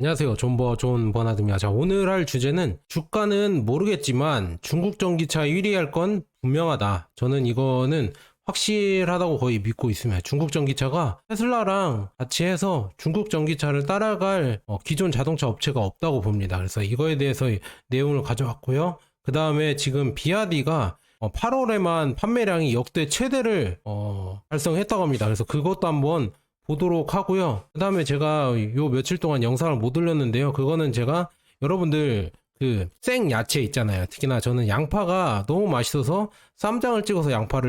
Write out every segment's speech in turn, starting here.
안녕하세요. 존 버나드입니다. 자, 오늘 할 주제는 주가는 모르겠지만 중국 전기차 1위 할 건 분명하다. 저는 이거는 확실하다고 거의 믿고 있습니다. 중국 전기차가 테슬라랑 같이 해서 중국 전기차를 따라갈 기존 자동차 업체가 없다고 봅니다. 그래서 이거에 대해서 내용을 가져왔고요. 그 다음에 지금 비아디가 8월에만 판매량이 역대 최대를 달성했다고 합니다. 그래서 그것도 한번 보도록 하고요. 그 다음에 제가 요 며칠 동안 영상을 못 올렸는데요. 그거는 제가 여러분들 그 생 야채 있잖아요. 특히나 저는 양파가 너무 맛있어서 쌈장을 찍어서 양파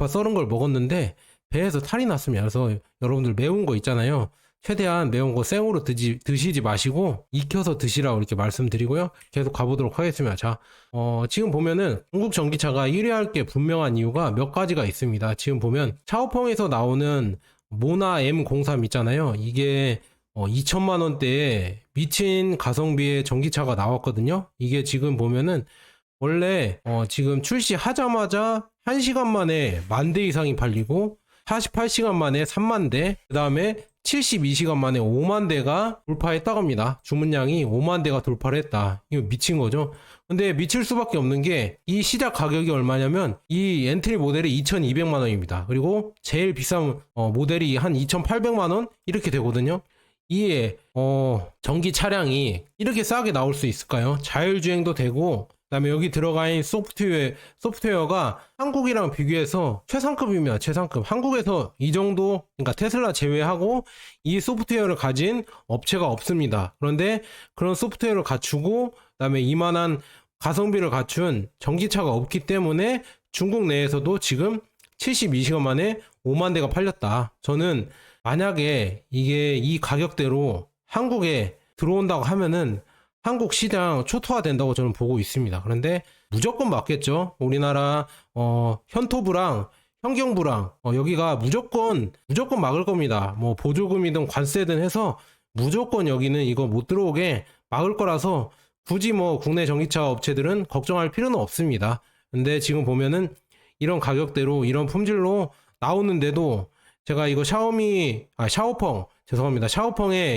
썰은 걸 먹었는데 배에서 탈이 났습니다. 그래서 여러분들 매운 거 있잖아요. 최대한 매운 거 생으로 드시지 마시고 익혀서 드시라고 이렇게 말씀드리고요. 계속 가보도록 하겠습니다. 자, 지금 보면은 중국 전기차가 1위 할 게 분명한 이유가 몇 가지가 있습니다. 지금 보면 샤오펑에서 나오는 모나 M03 있잖아요. 이게 2천만 원대에 미친 가성비의 전기차가 나왔거든요. 이게 지금 보면은 원래 지금 출시하자마자 1시간 만에 10,000대 이상이 팔리고 48시간 만에 3만 대, 그 다음에 72시간 만에 5만 대가 돌파했다고 합니다. 주문량이 5만 대가 돌파를 했다. 이거 미친 거죠. 근데 미칠 수밖에 없는 게 이 시작 가격이 얼마냐면 이 엔트리 모델이 2,200만 원입니다. 그리고 제일 비싼 모델이 한 2,800만 원 이렇게 되거든요. 이에 전기 차량이 이렇게 싸게 나올 수 있을까요? 자율주행도 되고 그다음에 여기 들어가 있는 소프트웨어가 한국이랑 비교해서 최상급입니다. 최상급. 한국에서 이 정도, 그러니까 테슬라 제외하고 이 소프트웨어를 가진 업체가 없습니다. 그런데 그런 소프트웨어를 갖추고 그다음에 이만한 가성비를 갖춘 전기차가 없기 때문에 중국 내에서도 지금 72시간 만에 5만 대가 팔렸다. 저는 만약에 이게 이 가격대로 한국에 들어온다고 하면은 한국 시장 초토화 된다고 저는 보고 있습니다. 그런데 무조건 맞겠죠. 우리나라 현토부랑 현경부랑 여기가 무조건 막을 겁니다. 뭐 보조금이든 관세든 해서 무조건 여기는 이거 못 들어오게 막을 거라서 굳이 뭐 국내 전기차 업체들은 걱정할 필요는 없습니다. 근데 지금 보면은 이런 가격대로 이런 품질로 나오는데도 제가 이거 샤오펑의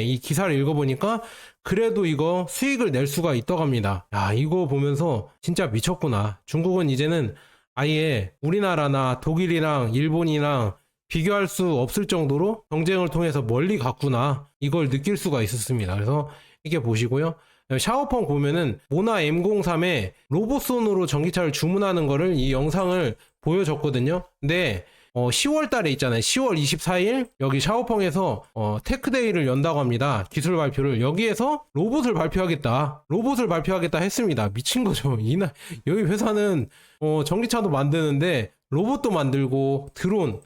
이 기사를 읽어보니까 그래도 이거 수익을 낼 수가 있다고 합니다. 야, 이거 보면서 진짜 미쳤구나. 중국은 이제는 아예 우리나라나 독일이랑 일본이랑 비교할 수 없을 정도로 경쟁을 통해서 멀리 갔구나. 이걸 느낄 수가 있었습니다. 그래서 이렇게 보시고요. 샤오펑 보면은 모나 M03에 로봇손으로 전기차를 주문하는 거를 이 영상을 보여줬거든요. 근데 10월 달에 있잖아요. 10월 24일 여기 샤오펑에서 테크데이를 연다고 합니다. 기술 발표를 여기에서 로봇을 발표하겠다 했습니다. 미친 거죠. 여기 회사는 전기차도 만드는데 로봇도 만들고 드론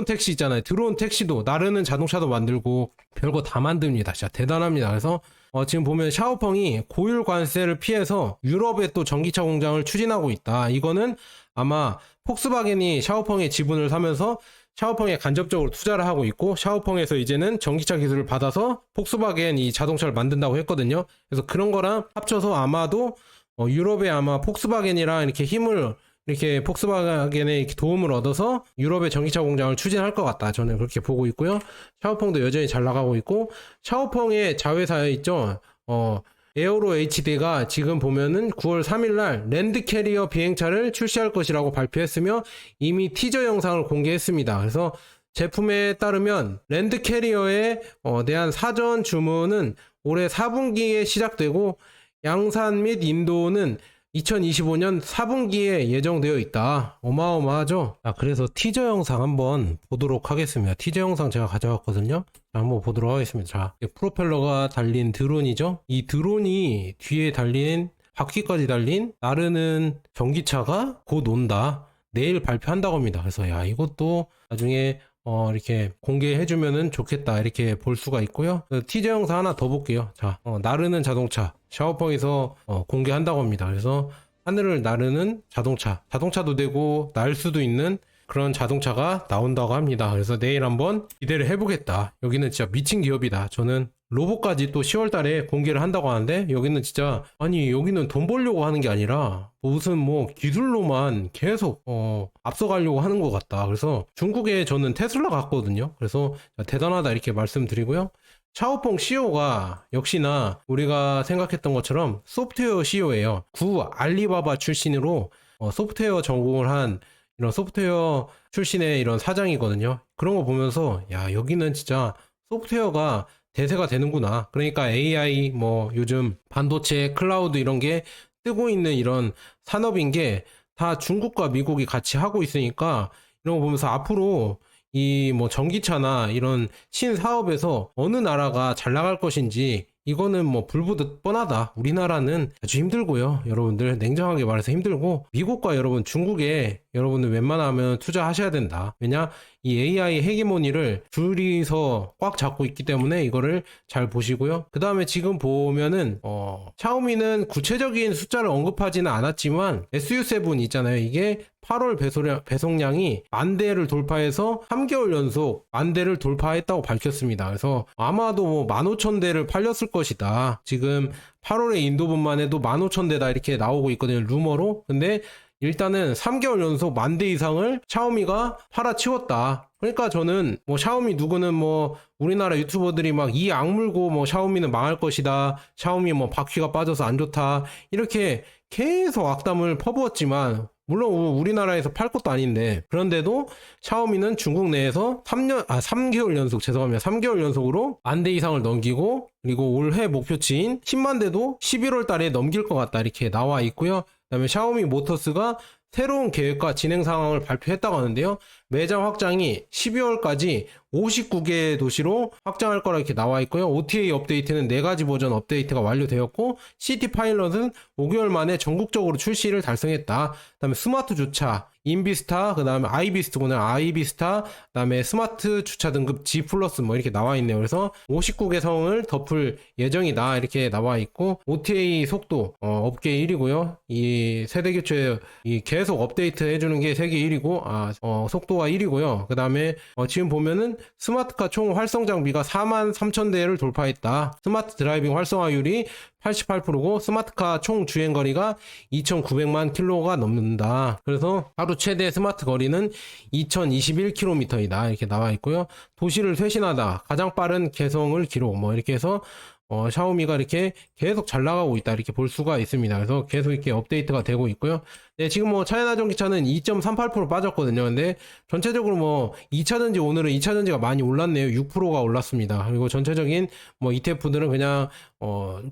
택시 있잖아요. 드론 택시도 나르는 자동차도 만들고 별거 다 만듭니다. 진짜 대단합니다. 그래서 지금 보면 샤오펑이 고율 관세를 피해서 유럽에 또 전기차 공장을 추진하고 있다. 이거는 아마 폭스바겐이 샤오펑의 지분을 사면서 샤오펑에 간접적으로 투자를 하고 있고 샤오펑에서 이제는 전기차 기술을 받아서 폭스바겐이 자동차를 만든다고 했거든요. 그래서 그런 거랑 합쳐서 아마도 유럽에 아마 폭스바겐이랑 이렇게 힘을 이렇게 폭스바겐의 이렇게 도움을 얻어서 유럽의 전기차 공장을 추진할 것 같다. 저는 그렇게 보고 있고요. 샤오펑도 여전히 잘 나가고 있고 샤오펑의 자회사 있죠. 에어로 HD가 지금 보면은 9월 3일날 랜드 캐리어 비행차를 출시할 것이라고 발표했으며 이미 티저 영상을 공개했습니다. 그래서 제품에 따르면 랜드 캐리어에 대한 사전 주문은 올해 4분기에 시작되고 양산 및 인도는 2025년 4분기에 예정되어 있다. 어마어마하죠? 그래서 티저 영상 한번 보도록 하겠습니다. 티저 영상 제가 가져왔거든요. 자, 한번 보도록 하겠습니다. 자, 프로펠러가 달린 드론이죠. 이 드론이 뒤에 달린 바퀴까지 달린 나르는 전기차가 곧 온다. 내일 발표한다고 합니다. 그래서 야, 이것도 나중에 이렇게 공개해주면은 좋겠다. 이렇게 볼 수가 있고요. 티저 영상 하나 더 볼게요. 자, 나르는 자동차. 샤오펑에서 공개한다고 합니다. 그래서 하늘을 나르는 자동차도 되고 날 수도 있는 그런 자동차가 나온다고 합니다. 그래서 내일 한번 기대를 해보겠다. 여기는 진짜 미친 기업이다. 저는 로봇까지 또 10월 달에 공개를 한다고 하는데 여기는 진짜 여기는 돈 벌려고 하는 게 아니라 무슨 뭐 기술로만 계속 앞서가려고 하는 것 같다. 그래서 중국에 저는 테슬라 갔거든요. 그래서 대단하다 이렇게 말씀드리고요. 샤오퐁 CEO가 역시나 우리가 생각했던 것처럼 소프트웨어 CEO예요. 구 알리바바 출신으로 소프트웨어 전공을 한 이런 소프트웨어 출신의 이런 사장이거든요. 그런 거 보면서 야, 여기는 진짜 소프트웨어가 대세가 되는구나. 그러니까 AI 뭐 요즘 반도체, 클라우드 이런 게 뜨고 있는 이런 산업인 게 다 중국과 미국이 같이 하고 있으니까 이런 거 보면서 앞으로 이 뭐 전기차나 이런 신사업에서 어느 나라가 잘 나갈 것인지 이거는 뭐 불보듯 뻔하다. 우리나라는 아주 힘들고요. 여러분들 냉정하게 말해서 힘들고 미국과 여러분 중국에 여러분들 웬만하면 투자하셔야 된다. 왜냐? 이 AI 헤게모니를 둘이서 꽉 잡고 있기 때문에 이거를 잘 보시고요. 그 다음에 지금 보면은 샤오미는 구체적인 숫자를 언급하지는 않았지만 SU7 있잖아요. 이게 8월 배송량이 10,000대를 돌파해서 3개월 연속 10,000대를 돌파했다고 밝혔습니다. 그래서 아마도 뭐 15,000대를 팔렸을 것이다. 지금 8월에 인도분만 해도 15,000대다 이렇게 나오고 있거든요. 루머로. 근데 일단은 3개월 연속 10,000대 이상을 샤오미가 팔아치웠다. 그러니까 저는 뭐 샤오미 누구는 뭐 우리나라 유튜버들이 막 이 악물고 뭐 샤오미는 망할 것이다. 샤오미 뭐 바퀴가 빠져서 안 좋다. 이렇게 계속 악담을 퍼부었지만 물론 우리나라에서 팔 것도 아닌데 그런데도 샤오미는 중국 내에서 3개월 연속 죄송합니다. 3개월 연속으로 10,000대 이상을 넘기고 그리고 올해 목표치인 10만 대도 11월 달에 넘길 것 같다 이렇게 나와 있고요. 그다음에 샤오미 모터스가 새로운 계획과 진행 상황을 발표했다고 하는데요. 매장 확장이 12월까지 59개 도시로 확장할 거라 이렇게 나와 있고요. OTA 업데이트는 4가지 버전 업데이트가 완료되었고 시티 파일럿은 5개월 만에 전국적으로 출시를 달성했다. 그다음에 스마트 주차, 인비스타, 그다음에 아이비스트구나. 아이비스타, 그다음에 스마트 주차 등급 G 플러스 뭐 이렇게 나와 있네요. 그래서 59개 성을 덮을 예정이다. 이렇게 나와 있고 OTA 속도 업계 1위고요. 이 세대 교체 계속 업데이트 해주는 게 세계 1위고 속도가 1위고요. 그다음에 지금 보면은 스마트카 총 활성 장비가 43,000대를 돌파했다. 스마트 드라이빙 활성화율이 88%고 스마트카 총 주행거리가 2,900만 킬로가 넘는다. 그래서 하루 최대 스마트 거리는 2,021km이다. 이렇게 나와 있고요. 도시를 쇄신하다. 가장 빠른 개성을 기록. 뭐 이렇게 해서 샤오미가 이렇게 계속 잘 나가고 있다 이렇게 볼 수가 있습니다. 그래서 계속 이렇게 업데이트가 되고 있고요. 네, 지금 뭐 차이나 전기차는 2.38% 빠졌거든요. 근데 전체적으로 뭐 2차전지 오늘은 2차전지가 많이 올랐네요. 6%가 올랐습니다. 그리고 전체적인 뭐 ETF들은 그냥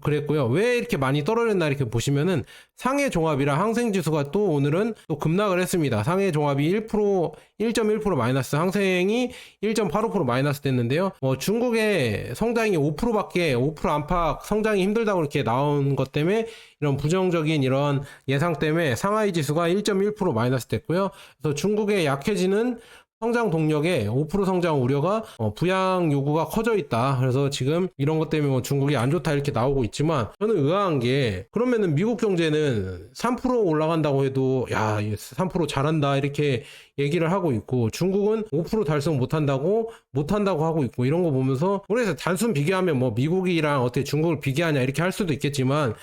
그랬고요. 왜 이렇게 많이 떨어졌나 이렇게 보시면은 상해 종합이랑 항생 지수가 또 오늘은 또 급락을 했습니다. 상해 종합이 1.1% 마이너스, 항생이 1.85% 마이너스 됐는데요. 중국의 성장이 5%밖에 5% 안팎 성장이 힘들다고 이렇게 나온 것 때문에 이런 부정적인 이런 예상 때문에 상하이 지수가 1.1% 마이너스 됐고요. 그래서 중국의 약해지는 성장 동력에 5% 성장 우려가 부양 요구가 커져 있다. 그래서 지금 이런 것 때문에 뭐 중국이 안 좋다 이렇게 나오고 있지만 저는 의아한 게 그러면은 미국 경제는 3% 올라간다고 해도 야 3% 잘한다 이렇게 얘기를 하고 있고 중국은 5% 달성 못한다고 하고 있고 이런 거 보면서 그래서 단순 비교하면 뭐 미국이랑 어떻게 중국을 비교하냐 이렇게 할 수도 있겠지만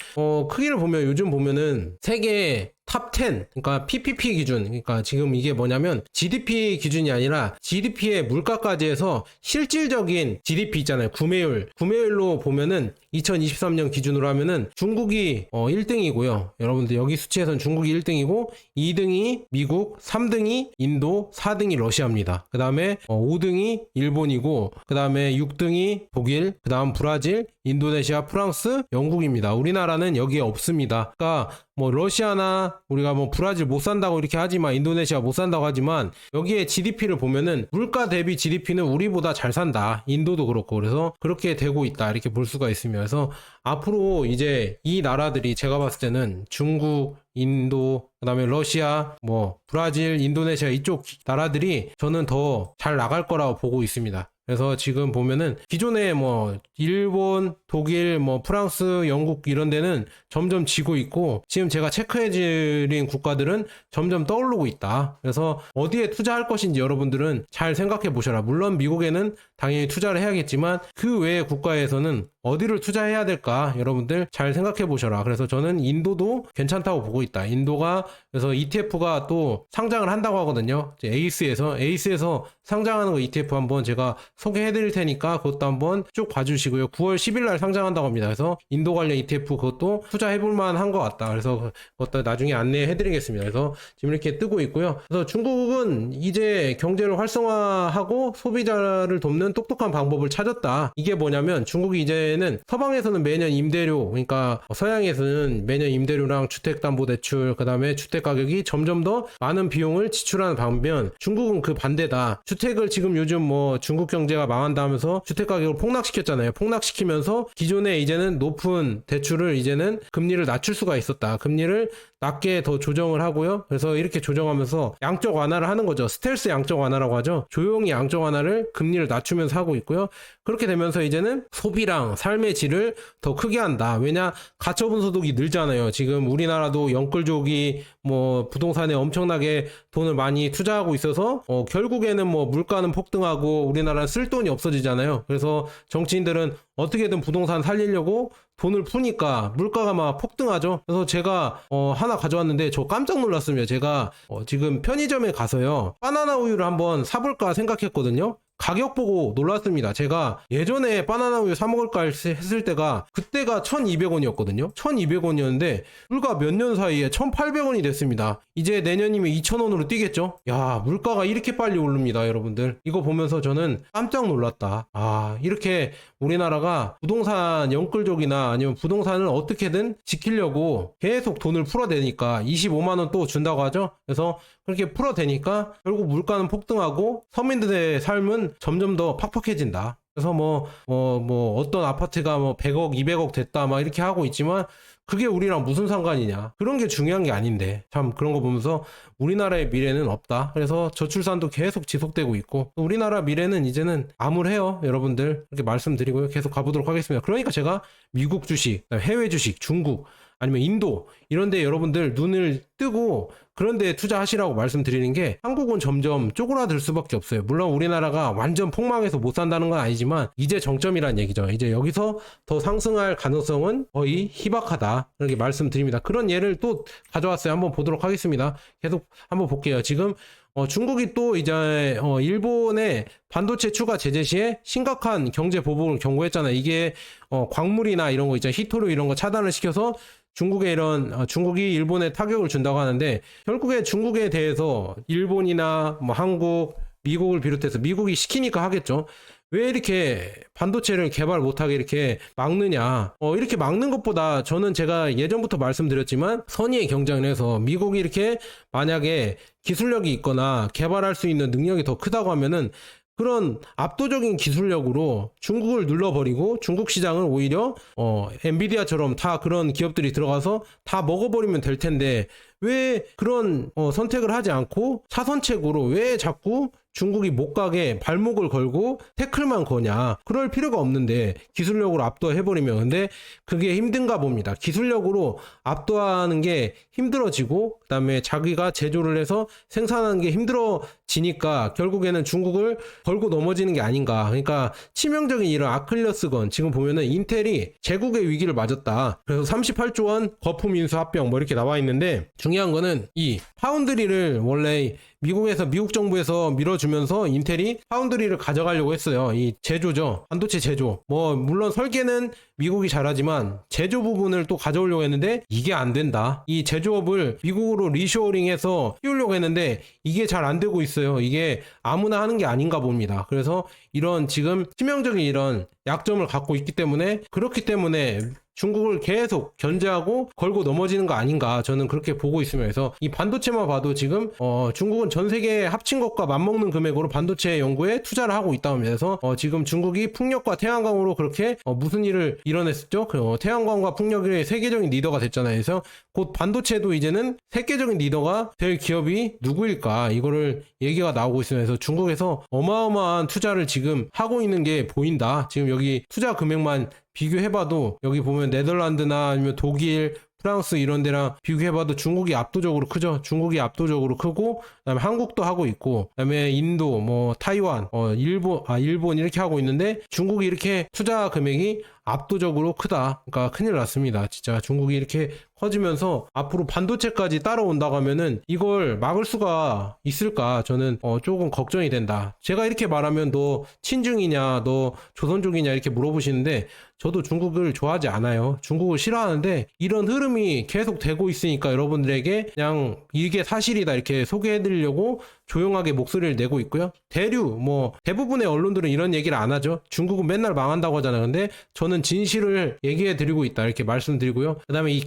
크기를 보면 요즘 보면은 세계 탑 10, 그러니까 PPP 기준, 그러니까 지금 이게 뭐냐면 GDP 기준이 아니라 GDP의 물가까지 해서 실질적인 GDP 있잖아요. 구매율로 보면은 2023년 기준으로 하면은 중국이 1등이고요. 여러분들 여기 수치에선 중국이 1등이고 2등이 미국, 3등이 인도, 4등이 러시아입니다. 그 다음에 5등이 일본이고 그 다음에 6등이 독일, 그 다음 브라질, 인도네시아, 프랑스, 영국입니다. 우리나라는 여기에 없습니다. 그러니까 뭐 러시아나 우리가 뭐 브라질 못 산다고 이렇게 하지만 인도네시아 못 산다고 하지만 여기에 GDP를 보면은 물가 대비 GDP는 우리보다 잘 산다. 인도도 그렇고 그래서 그렇게 되고 있다 이렇게 볼 수가 있습니다. 그래서 앞으로 이제 이 나라들이 제가 봤을 때는 중국, 인도, 그다음에 러시아, 뭐 브라질, 인도네시아 이쪽 나라들이 저는 더 잘 나갈 거라고 보고 있습니다. 그래서 지금 보면은 기존에 뭐 일본, 독일, 뭐 프랑스, 영국 이런 데는 점점 지고 있고 지금 제가 체크해드린 국가들은 점점 떠오르고 있다. 그래서 어디에 투자할 것인지 여러분들은 잘 생각해 보셔라. 물론 미국에는 당연히 투자를 해야겠지만 그 외의 국가에서는 어디를 투자해야 될까? 여러분들 잘 생각해 보셔라. 그래서 저는 인도도 괜찮다고 보고 있다. 인도가 그래서 ETF가 또 상장을 한다고 하거든요. 에이스에서 상장하는 거 ETF 한번 제가 소개해 드릴 테니까 그것도 한번 쭉 봐주시고요. 9월 10일 날 상장한다고 합니다. 그래서 인도 관련 ETF 그것도 투자해 볼 만한 것 같다. 그래서 그것도 나중에 안내해 드리겠습니다. 그래서 지금 이렇게 뜨고 있고요. 그래서 중국은 이제 경제를 활성화하고 소비자를 돕는 똑똑한 방법을 찾았다. 이게 뭐냐면 중국이 이제는 서방에서는 매년 임대료, 그러니까 서양에서는 매년 임대료랑 주택담보대출, 그 다음에 주택 가격이 점점 더 많은 비용을 지출하는 반면 중국은 그 반대다. 주택을 지금 요즘 뭐 중국 경제가 망한다 하면서 주택 가격을 폭락시켰잖아요. 폭락시키면서 기존에 이제는 높은 대출을 이제는 금리를 낮출 수가 있었다. 금리를 낮게 더 조정을 하고요. 그래서 이렇게 조정하면서 양적 완화를 하는 거죠. 스텔스 양적 완화라고 하죠. 조용히 양적 완화를 금리를 낮추면서 하고 있고요. 그렇게 되면서 이제는 소비랑 삶의 질을 더 크게 한다. 왜냐? 가처분 소득이 늘잖아요. 지금 우리나라도 영끌족이 뭐 부동산에 엄청나게 돈을 많이 투자하고 있어서 결국에는 뭐 물가는 폭등하고 우리나라는 쓸 돈이 없어지잖아요. 그래서 정치인들은 어떻게든 부동산 살리려고 돈을 푸니까 물가가 막 폭등하죠. 그래서 제가 하나 가져왔는데 저 깜짝 놀랐습니다. 제가 지금 편의점에 가서요 바나나 우유를 한번 사볼까 생각했거든요. 가격 보고 놀랐습니다. 제가 예전에 바나나 우유 사 먹을까 했을 때가 그때가 1,200원이었거든요. 1,200원이었는데 불과 몇 년 사이에 1,800원이 됐습니다. 이제 내년이면 2,000원으로 뛰겠죠? 야, 물가가 이렇게 빨리 오릅니다, 여러분들. 이거 보면서 저는 깜짝 놀랐다. 아, 이렇게 우리나라가 부동산 영끌족이나 아니면 부동산을 어떻게든 지키려고 계속 돈을 풀어대니까 25만 원 또 준다고 하죠. 그래서 그렇게 풀어대니까 결국 물가는 폭등하고 서민들의 삶은 점점 더 팍팍해진다. 그래서 어떤 아파트가 뭐 100억, 200억 됐다 막 이렇게 하고 있지만 그게 우리랑 무슨 상관이냐. 그런 게 중요한 게 아닌데 참 그런 거 보면서 우리나라의 미래는 없다. 그래서 저출산도 계속 지속되고 있고 우리나라 미래는 이제는 암울해요. 여러분들 이렇게 말씀드리고요. 계속 가보도록 하겠습니다. 그러니까 제가 미국 주식, 해외 주식, 중국 아니면 인도 이런 데 여러분들 눈을 뜨고 그런 데 투자하시라고 말씀드리는 게 한국은 점점 쪼그라들 수밖에 없어요. 물론 우리나라가 완전 폭망해서 못 산다는 건 아니지만 이제 정점이란 얘기죠. 이제 여기서 더 상승할 가능성은 거의 희박하다. 이렇게 말씀드립니다. 그런 예를 또 가져왔어요. 한번 보도록 하겠습니다. 계속 한번 볼게요. 지금 중국이 또 이제 일본의 반도체 추가 제재 시에 심각한 경제 보복을 경고했잖아요. 이게 광물이나 이런 거 있잖아요. 히토류 이런 거 차단을 시켜서 중국이 일본에 타격을 준다고 하는데 결국에 중국에 대해서 일본이나 뭐 한국, 미국을 비롯해서 미국이 시키니까 하겠죠. 왜 이렇게 반도체를 개발 못하게 이렇게 막느냐. 이렇게 막는 것보다 저는 제가 예전부터 말씀드렸지만 선의의 경쟁을 해서 미국이 이렇게 만약에 기술력이 있거나 개발할 수 있는 능력이 더 크다고 하면은 그런 압도적인 기술력으로 중국을 눌러버리고 중국 시장을 오히려 엔비디아처럼 다 그런 기업들이 들어가서 다 먹어버리면 될 텐데 왜 그런 선택을 하지 않고 차선책으로 왜 자꾸 중국이 못 가게 발목을 걸고 태클만 거냐. 그럴 필요가 없는데 기술력으로 압도해버리면 근데 그게 힘든가 봅니다. 기술력으로 압도하는 게 힘들어지고 그다음에 자기가 제조를 해서 생산하는 게 힘들어지니까 결국에는 중국을 걸고 넘어지는 게 아닌가. 그러니까 치명적인 이런 아킬레스건 지금 보면은 인텔이 제국의 위기를 맞았다. 그래서 38조 원 거품 인수 합병 뭐 이렇게 나와 있는데 중요한 거는 이 파운드리를 원래 미국 정부에서 밀어주면서 인텔이 파운드리를 가져가려고 했어요. 이 제조죠. 반도체 제조. 물론 설계는 미국이 잘하지만 제조 부분을 또 가져오려고 했는데 이게 안 된다. 이 제조업을 미국으로 리쇼어링해서 키우려고 했는데 이게 잘 안 되고 있어요. 이게 아무나 하는 게 아닌가 봅니다. 그래서 이런 지금 치명적인 이런 약점을 갖고 있기 때문에 그렇기 때문에 중국을 계속 견제하고 걸고 넘어지는 거 아닌가 저는 그렇게 보고 있습니다. 그래서 이 반도체만 봐도 지금 중국은 전 세계에 합친 것과 맞먹는 금액으로 반도체 연구에 투자를 하고 있다고 합니다. 그래서 지금 중국이 풍력과 태양광으로 그렇게 무슨 일을 이뤄냈었죠? 태양광과 풍력의 세계적인 리더가 됐잖아요. 그래서 곧 반도체도 이제는 세계적인 리더가 될 기업이 누구일까 이거를 얘기가 나오고 있습니다. 그래서 중국에서 어마어마한 투자를 지금 하고 있는 게 보인다. 지금 여기 투자 금액만 비교해봐도 여기 보면 네덜란드나 아니면 독일, 프랑스 이런 데랑 비교해봐도 중국이 압도적으로 크죠. 중국이 압도적으로 크고, 그다음에 한국도 하고 있고, 그다음에 인도, 뭐 타이완, 일본 이렇게 하고 있는데 중국이 이렇게 투자 금액이 압도적으로 크다. 그러니까 큰일 났습니다. 진짜 중국이 이렇게 커지면서 앞으로 반도체까지 따라온다고 하면은 이걸 막을 수가 있을까? 저는 조금 걱정이 된다. 제가 이렇게 말하면 너 친중이냐, 너 조선족이냐 이렇게 물어보시는데 저도 중국을 좋아하지 않아요. 중국을 싫어하는데 이런 흐름이 계속 되고 있으니까 여러분들에게 그냥 이게 사실이다 이렇게 소개해드리려고 조용하게 목소리를 내고 있고요. 뭐 대부분의 언론들은 이런 얘기를 안 하죠. 중국은 맨날 망한다고 하잖아요. 근데 저는 진실을 얘기해드리고 있다 이렇게 말씀드리고요. 그 다음에 이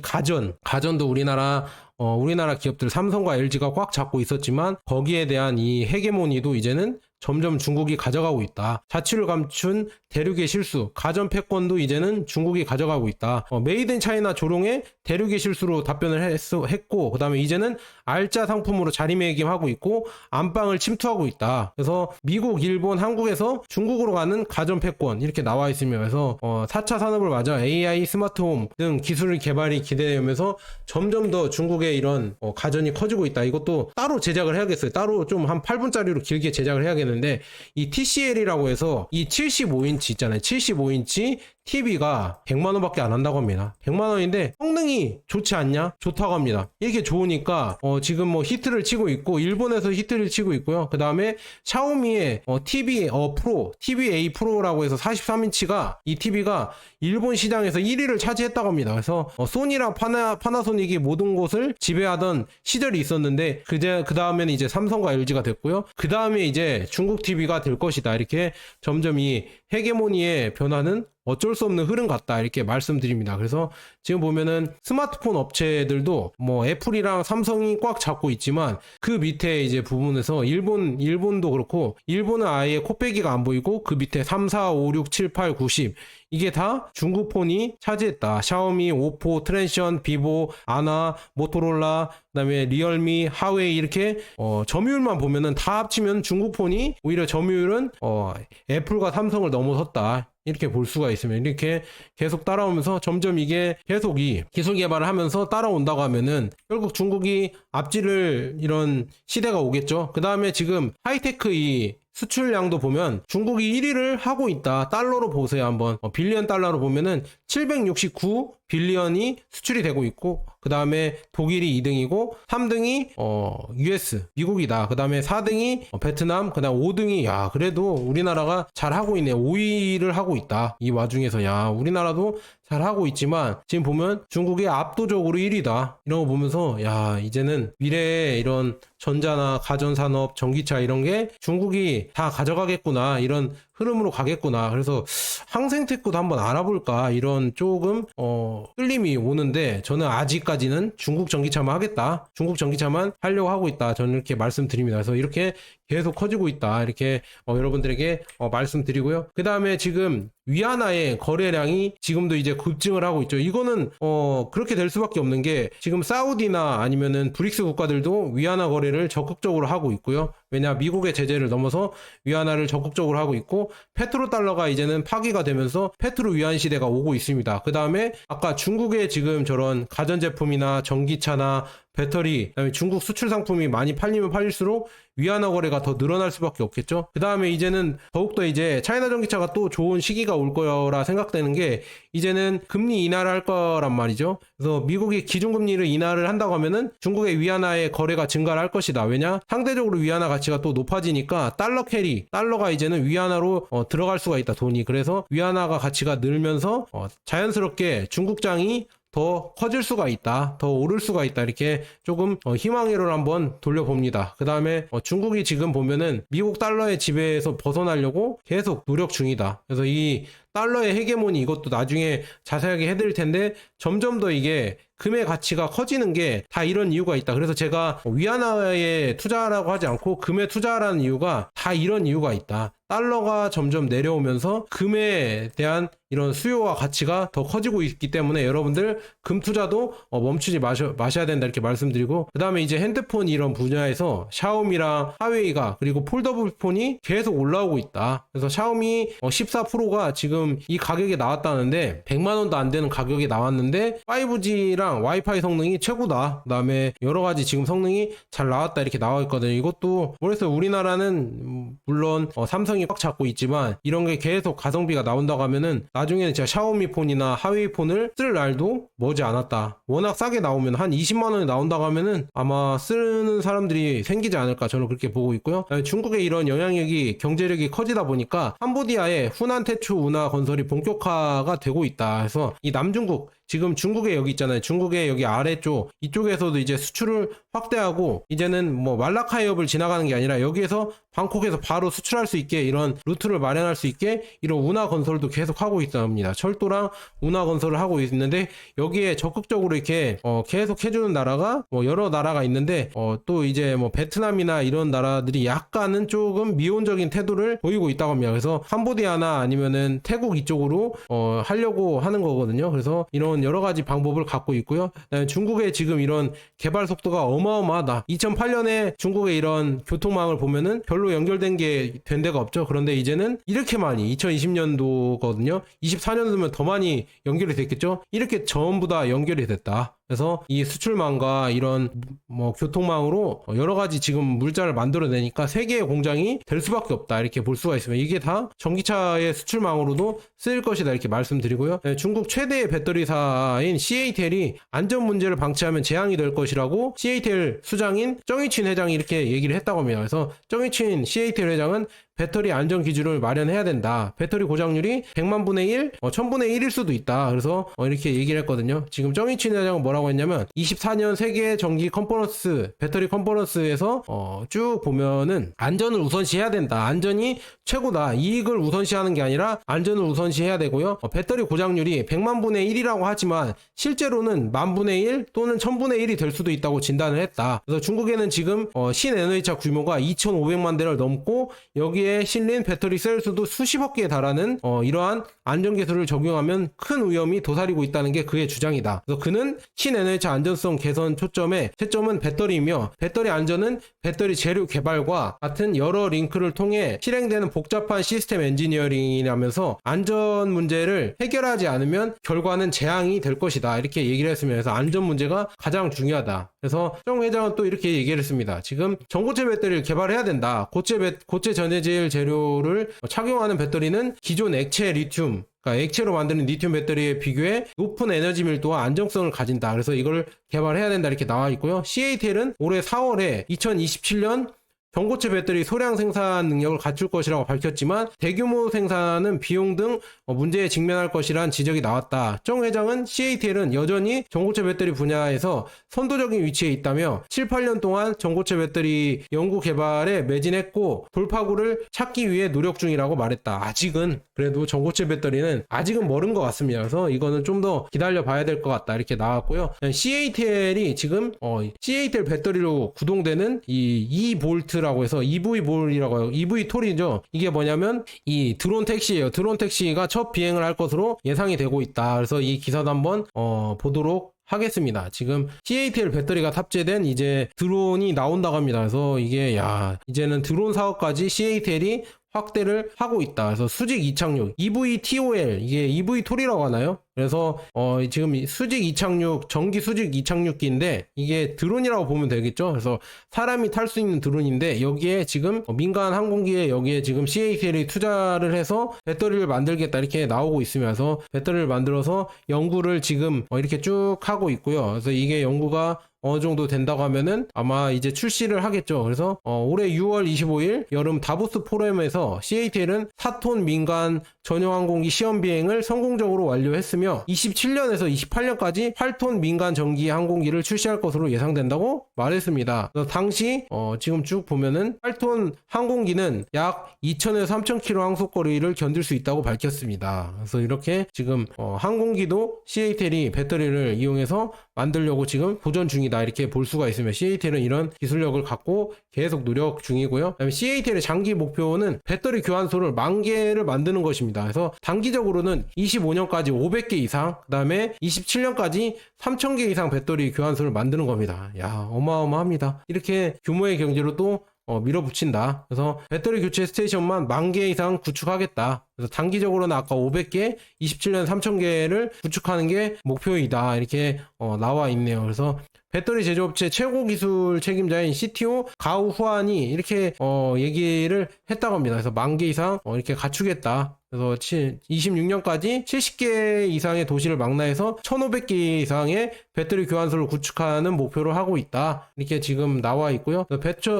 가전도 우리나라 기업들 삼성과 LG가 꽉 잡고 있었지만 거기에 대한 이 헤게모니도 이제는 점점 중국이 가져가고 있다. 자취를 감춘 대륙의 실수, 가전 패권도 이제는 중국이 가져가고 있다. 메이드 인 차이나 조롱에 대륙의 실수로 답변을 했고, 그 다음에 이제는 알짜 상품으로 자리매김하고 있고 안방을 침투하고 있다. 그래서 미국, 일본, 한국에서 중국으로 가는 가전 패권 이렇게 나와 있으며, 그래서 4차 산업을 맞아 AI, 스마트홈 등 기술 개발이 기대되면서 점점 더 중국의 이런 가전이 커지고 있다. 이것도 따로 제작을 해야겠어요. 따로 좀 한 8분짜리로 길게 제작을 해야겠는데, 이 TCL이라고 해서 이 75인치 있잖아요. 75인치 TV가 100만 원밖에 안 한다고 합니다. 100만 원인데 성능이 좋지 않냐? 좋다고 합니다. 이게 좋으니까 지금 뭐 히트를 치고 있고, 일본에서 히트를 치고 있고요. 그 다음에 샤오미의 TV 프로, TVA 프로라고 해서 43인치가 이 TV가 일본 시장에서 1위를 차지했다고 합니다. 그래서 소니랑 파나소닉이 모든 곳을 지배하던 시절이 있었는데 그 다음에는 이제 삼성과 LG가 됐고요. 그 다음에 이제 중국 TV가 될 것이다. 이렇게 점점 이 헤게모니의 변화는 어쩔 수 없는 흐름 같다 이렇게 말씀드립니다. 그래서 지금 보면은 스마트폰 업체들도 뭐 애플이랑 삼성이 꽉 잡고 있지만 그 밑에 이제 부분에서 일본도 그렇고, 일본은 아예 코빼기가 안 보이고 그 밑에 3, 4, 5, 6, 7, 8, 9, 10 이게 다 중국 폰이 차지했다. 샤오미, 오포, 트랜션, 비보, 아나, 모토로라, 그다음에 리얼미, 하웨이 이렇게 점유율만 보면은 다 합치면 중국 폰이 오히려 점유율은 애플과 삼성을 넘어섰다. 이렇게 볼 수가 있으면, 이렇게 계속 따라오면서 점점 이게 계속 이 기술 개발을 하면서 따라온다고 하면은 결국 중국이 앞지를 이런 시대가 오겠죠. 그 다음에 지금 하이테크 이 수출량도 보면 중국이 1위를 하고 있다. 달러로 보세요. 한번 빌리언 달러로 보면은 769 빌리언이 수출이 되고 있고, 그 다음에 독일이 2등이고 3등이 US 미국이다. 그 다음에 4등이 베트남, 그 다음 5등이 그래도 우리나라가 잘하고 있네. 5위를 하고 있다. 이 와중에서 우리나라도 잘하고 있지만 지금 보면 중국이 압도적으로 1위다. 이런 거 보면서 이제는 미래에 이런 전자나 가전산업, 전기차 이런 게 중국이 다 가져가겠구나, 이런 흐름으로 가겠구나. 그래서 항생테크도 한번 알아볼까, 이런 조금 끌림이 오는데, 저는 아직까지는 중국 전기차만 하겠다, 중국 전기차만 하려고 하고 있다, 저는 이렇게 말씀드립니다. 그래서 이렇게 계속 커지고 있다, 이렇게 여러분들에게 말씀드리고요. 그 다음에 지금 위안화의 거래량이 지금도 이제 급증을 하고 있죠. 이거는 그렇게 될 수밖에 없는 게, 지금 사우디나 아니면은 브릭스 국가들도 위안화 거래를 적극적으로 하고 있고요. 왜냐, 미국의 제재를 넘어서 위안화를 적극적으로 하고 있고, 페트로달러가 이제는 파기가 되면서 페트로 위안 시대가 오고 있습니다. 그 다음에 아까 중국의 지금 저런 가전제품이나 전기차나 배터리, 그다음에 중국 수출 상품이 많이 팔리면 팔릴수록 위안화 거래가 더 늘어날 수밖에 없겠죠. 그 다음에 이제는 더욱더 이제 차이나 전기차가 또 좋은 시기가 올 거라 생각되는 게, 이제는 금리 인하를 할 거란 말이죠. 그래서 미국이 기준금리를 인하를 한다고 하면은 중국의 위안화의 거래가 증가를 할 것이다. 왜냐, 상대적으로 위안화 가치가 또 높아지니까 달러가 이제는 위안화로 들어갈 수가 있다, 돈이. 그래서 위안화가 가치가 늘면서 자연스럽게 중국장이 더 커질 수가 있다, 더 오를 수가 있다, 이렇게 조금 희망회로를 한번 돌려봅니다. 그 다음에 중국이 지금 보면은 미국 달러의 지배에서 벗어나려고 계속 노력 중이다. 그래서 이 달러의 헤게모니, 이것도 나중에 자세하게 해드릴 텐데, 점점 더 이게 금의 가치가 커지는 게 다 이런 이유가 있다. 그래서 제가 위안화에 투자하라고 하지 않고 금에 투자하라는 이유가 다 이런 이유가 있다. 달러가 점점 내려오면서 금에 대한 이런 수요와 가치가 더 커지고 있기 때문에 여러분들 금 투자도 멈추지 마셔야 된다, 이렇게 말씀드리고, 그 다음에 이제 핸드폰 이런 분야에서 샤오미랑 하웨이가, 그리고 폴더블 폰이 계속 올라오고 있다. 그래서 샤오미 14 프로가 지금 지금 이 가격에 나왔다는데 100만원도 안 되는 가격에 나왔는데 5G랑 와이파이 성능이 최고다. 그 다음에 여러가지 지금 성능이 잘 나왔다 이렇게 나와 있거든요. 이것도 모르겠어요. 우리나라는 물론 삼성이 꽉 잡고 있지만 이런 게 계속 가성비가 나온다고 하면은 나중에는 진짜 샤오미 폰이나 하웨이 폰을 쓸 날도 머지 않았다. 워낙 싸게 나오면 한 20만원에 나온다고 하면은 아마 쓰는 사람들이 생기지 않을까 저는 그렇게 보고 있고요. 중국의 이런 영향력이 경제력이 커지다 보니까 캄보디아의 후난 태초 운하 건설이 본격화가 되고 있다. 그래서 이 남중국 지금 중국에 여기 있잖아요. 중국의 여기 아래쪽 이쪽에서도 이제 수출을 확대하고 이제는 뭐 말라카이업을 지나가는 게 아니라 여기에서 방콕에서 바로 수출할 수 있게 이런 루트를 마련할 수 있게 이런 운하 건설도 계속 하고 있답니다. 철도랑 운하 건설을 하고 있는데 여기에 적극적으로 이렇게 계속 해주는 나라가 뭐 여러 나라가 있는데 또 이제 뭐 베트남이나 이런 나라들이 약간은 조금 미온적인 태도를 보이고 있다고 합니다. 그래서 캄보디아나 아니면은 태국 이쪽으로 하려고 하는 거거든요. 그래서 이런 여러 가지 방법을 갖고 있고요. 중국의 지금 이런 개발 속도가 어마어마하다. 2008년에 중국의 이런 교통망을 보면은 별로 연결된 게 된 데가 없죠. 그런데 이제는 이렇게 많이 2020년도거든요. 24년도면 더 많이 연결이 됐겠죠. 이렇게 전부 다 연결이 됐다. 그래서 이 수출망과 이런 뭐 교통망으로 여러 가지 지금 물자를 만들어내니까 세계의 공장이 될 수밖에 없다 이렇게 볼 수가 있습니다. 이게 다 전기차의 수출망으로도 쓰일 것이다 이렇게 말씀드리고요. 중국 최대의 배터리사인 CATL이 안전 문제를 방치하면 재앙이 될 것이라고 CATL 수장인 정의친 회장이 이렇게 얘기를 했다고 합니다. 그래서 정의친 CATL 회장은 배터리 안전 기준을 마련해야 된다. 배터리 고장률이 100만 분의 1, 1000분의 1일 수도 있다. 그래서 이렇게 얘기를 했거든요. 지금 정의친 회장은 뭐라고 했냐면 24년 세계 전기 컨퍼런스, 배터리 컨퍼런스에서 쭉 보면은 안전을 우선시해야 된다. 안전이 최고다. 이익을 우선시하는 게 아니라 안전을 우선시해야 되고요. 배터리 고장률이 100만 분의 1이라고 하지만 실제로는 만 분의 1 또는 1000분의 1이 될 수도 있다고 진단을 했다. 그래서 중국에는 지금 신에너지차 규모가 2500만 대를 넘고 여기에 실린 배터리 셀 수도 수십억 개에 달하는 이러한 안전 기술을 적용하면 큰 위험이 도사리고 있다는 게 그의 주장이다. 그래서 그는 신에너지차 안전성 개선 채점은 배터리이며 배터리 안전은 배터리 재료 개발과 같은 여러 링크를 통해 실행되는 복잡한 시스템 엔지니어링이라면서 안전 문제를 해결하지 않으면 결과는 재앙이 될 것이다. 이렇게 얘기를 했으면서 안전 문제가 가장 중요하다. 그래서 정 회장은 또 이렇게 얘기를 했습니다. 지금 전고체 배터리를 개발해야 된다. 고체 전해질 재료를 착용하는 배터리는 기존 액체 리튬, 그러니까 액체로 만드는 리튬 배터리에 비교해 높은 에너지 밀도와 안정성을 가진다. 그래서 이걸 개발해야 된다 이렇게 나와 있고요. CATL은 올해 4월에 2027년 전고체 배터리 소량 생산 능력을 갖출 것이라고 밝혔지만 대규모 생산은 비용 등 문제에 직면할 것이란 지적이 나왔다. 정 회장은 CATL은 여전히 전고체 배터리 분야에서 선도적인 위치에 있다며 7, 8년 동안 전고체 배터리 연구 개발에 매진했고 돌파구를 찾기 위해 노력 중이라고 말했다. 아직은 그래도 전고체 배터리는 아직은 멀은 것 같습니다. 그래서 이거는 좀 더 기다려 봐야 될 것 같다 이렇게 나왔고요. CATL이 지금 CATL 배터리로 구동되는 이 2V 라고 해서 EV볼이라고 해요. EV톨이죠. 이게 뭐냐면 이 드론 택시예요. 드론 택시가 첫 비행을 할 것으로 예상이 되고 있다. 그래서 이 기사도 한번 보도록 하겠습니다. 지금 CATL 배터리가 탑재된 이제 드론이 나온다고 합니다. 그래서 이게 이제는 드론 사업까지 CATL이 확대를 하고 있다. 그래서 수직 이착륙 EVTOL 이게 EV톨이라고 하나요? 그래서 지금 수직 이착륙 전기 수직 이착륙기인데 이게 드론이라고 보면 되겠죠. 그래서 사람이 탈 수 있는 드론인데 여기에 지금 민간 항공기에 여기에 지금 CATL이 투자를 해서 배터리를 만들겠다 이렇게 나오고 있으면서 배터리를 만들어서 연구를 지금 이렇게 쭉 하고 있고요. 그래서 이게 연구가 어느 정도 된다고 하면은 아마 이제 출시를 하겠죠. 그래서 올해 6월 25일 여름 다보스 포럼에서 CATL은 4톤 민간 전용 항공기 시험 비행을 성공적으로 완료했으며 27년에서 28년까지 8톤 민간 전기 항공기를 출시할 것으로 예상된다고 말했습니다. 그래서 당시 지금 쭉 보면은 8톤 항공기는 약 2,000에서 3,000km 항속거리를 견딜 수 있다고 밝혔습니다. 그래서 이렇게 지금 항공기도 CATL이 배터리를 이용해서 만들려고 지금 도전 중이다 이렇게 볼 수가 있으며 CATL은 이런 기술력을 갖고 계속 노력 중이고요. 그다음에 CATL의 장기 목표는 배터리 교환소를 10,000개를 만드는 것입니다. 그래서 단기적으로는 25년까지 500개 이상, 그 다음에 27년까지 3,000개 이상 배터리 교환소를 만드는 겁니다. 어마어마합니다. 이렇게 규모의 경제로 또 밀어붙인다. 그래서 배터리 교체 스테이션만 10,000개 이상 구축하겠다. 그래서 단기적으로는 아까 500개, 27년 3,000개를 구축하는 게 목표이다. 이렇게 나와 있네요. 그래서 배터리 제조업체 최고 기술 책임자인 CTO 가우 후안이 이렇게 얘기를 했다고 합니다. 그래서 10,000개 이상 이렇게 갖추겠다. 그래서 26년까지 70개 이상의 도시를 망라해서 1,500개 이상의 배터리 교환소를 구축하는 목표를 하고 있다. 이렇게 지금 나와 있고요.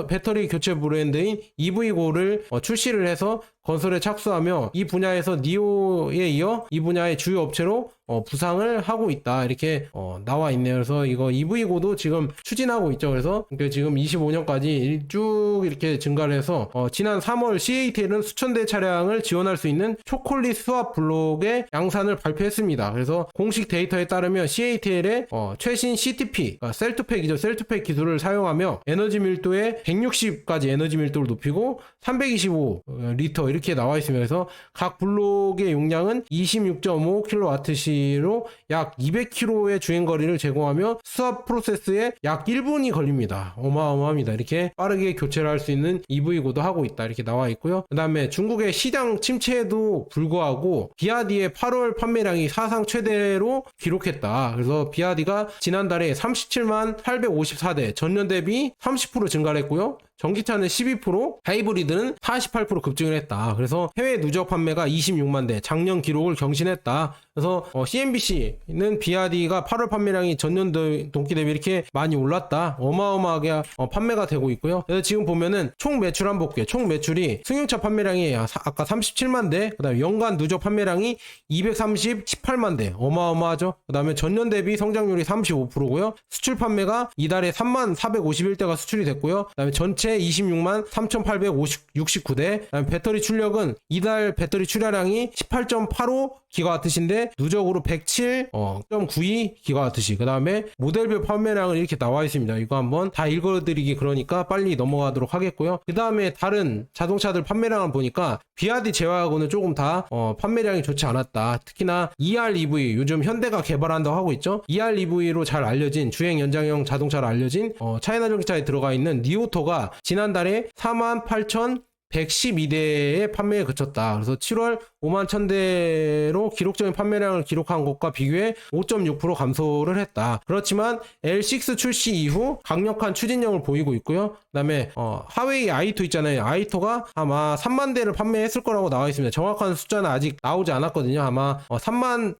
배터리 교체 브랜드인 EV고를 출시를 해서 건설에 착수하며 이 분야에서 니오에 이어 이 분야의 주요 업체로 부상을 하고 있다. 이렇게 나와 있네요. 그래서 이거 EV고도 지금 추진하고 있죠. 그래서 지금 25년까지 쭉 이렇게 증가를 해서 지난 3월 CATL은 수천 대 차량을 지원할 수 있는 초콜릿 수압 블록의 양산을 발표했습니다. 그래서 공식 데이터에 따르면 CATL의 최신 CTP, 그러니까 셀투팩이죠. 셀투팩 기술을 사용하며 에너지 밀도의 160까지 에너지 밀도를 높이고 325리터 이렇게 나와 있습니다. 그래서 각 블록의 용량은 26.5kWh로 약 200km의 주행거리를 제공하며 수압 프로세스에 약 1분이 걸립니다. 어마어마합니다. 이렇게 빠르게 교체를 할 수 있는 EV고도 하고 있다. 이렇게 나와 있고요. 그 다음에 중국의 시장 침체에도 불구하고 비아디의 8월 판매량이 사상 최대로 기록했다. 그래서 비아디가 지난달에 37만 854대, 전년 대비 30% 증가를 했고요. 전기차는 12%, 하이브리드는 48% 급증을 했다. 그래서 해외 누적 판매가 26만 대, 작년 기록을 경신했다. 그래서 CNBC는 비아디가 8월 판매량이 전년 동기 대비 이렇게 많이 올랐다. 어마어마하게 판매가 되고 있고요. 그래서 지금 보면은 총 매출 한번 볼게요. 총 매출이 승용차 판매량이 아까 37만 대, 그 다음에 연간 누적 판매량이 218만 대. 어마어마하죠. 그 다음에 전년 대비 성장률이 35%고요. 수출 판매가 이달에 3만 451대가 수출이 됐고요. 그 다음에 전체 26만 3,869대. 그다음에 배터리 출력은 이달 배터리 출하량이 18.85GWh인데 누적으로 107.92GWh. 그 다음에 모델별 판매량은 이렇게 나와 있습니다. 이거 한번 다 읽어드리기 그러니까 빨리 넘어가도록 하겠고요. 그 다음에 다른 자동차들 판매량을 보니까 비아디 제외하고는 조금 다 판매량이 좋지 않았다. 특히나 EREV, 요즘 현대가 개발한다고 하고 있죠. EREV로 잘 알려진 주행 연장형 자동차로 알려진 차이나 전기차에 들어가 있는 니오토가 지난달에 48,112대의 판매에 그쳤다. 그래서 7월 51,000대로 기록적인 판매량을 기록한 것과 비교해 5.6% 감소를 했다. 그렇지만 L6 출시 이후 강력한 추진력을 보이고 있고요. 그 다음에 하웨이 i2 있잖아요. i2가 아마 3만 대를 판매했을 거라고 나와 있습니다. 정확한 숫자는 아직 나오지 않았거든요. 아마 3만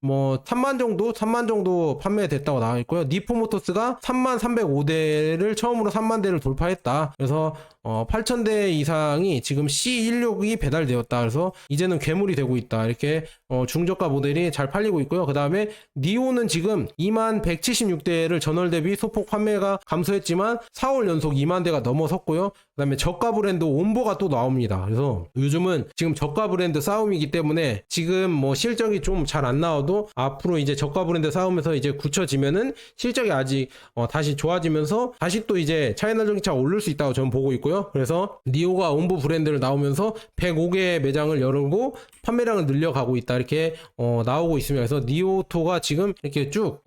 정도 판매됐다고 나와 있고요. 니포모터스가 3,305대를 처음으로 3만 대를 돌파했다. 그래서 8,000대 이상이 지금 C16이 배달되었다. 그래서 이제는 괴물이 되고 있다. 이렇게 중저가 모델이 잘 팔리고 있고요. 그 다음에 니오는 지금 2만 176대를 전월 대비 소폭 판매가 감소했지만 4월 연속 2만 대가 넘어섰고요. 그 다음에 저가 브랜드 옴보가 또 나옵니다. 그래서 요즘은 지금 저가 브랜드 싸움이기 때문에 지금 실적이 좀 잘 안 나와도 앞으로 이제 저가 브랜드 싸움에서 이제 굳혀지면은 실적이 아직 다시 좋아지면서 다시 또 이제 차이나 전기차가 오를 수 있다고 저는 보고 있고요. 그래서 니오가 옴보 브랜드를 나오면서 105개의 매장을 열고 판매량을 늘려가고 있다. 이렇게 나오고 있습니다. 그래서 니오토가 지금 이렇게 쭉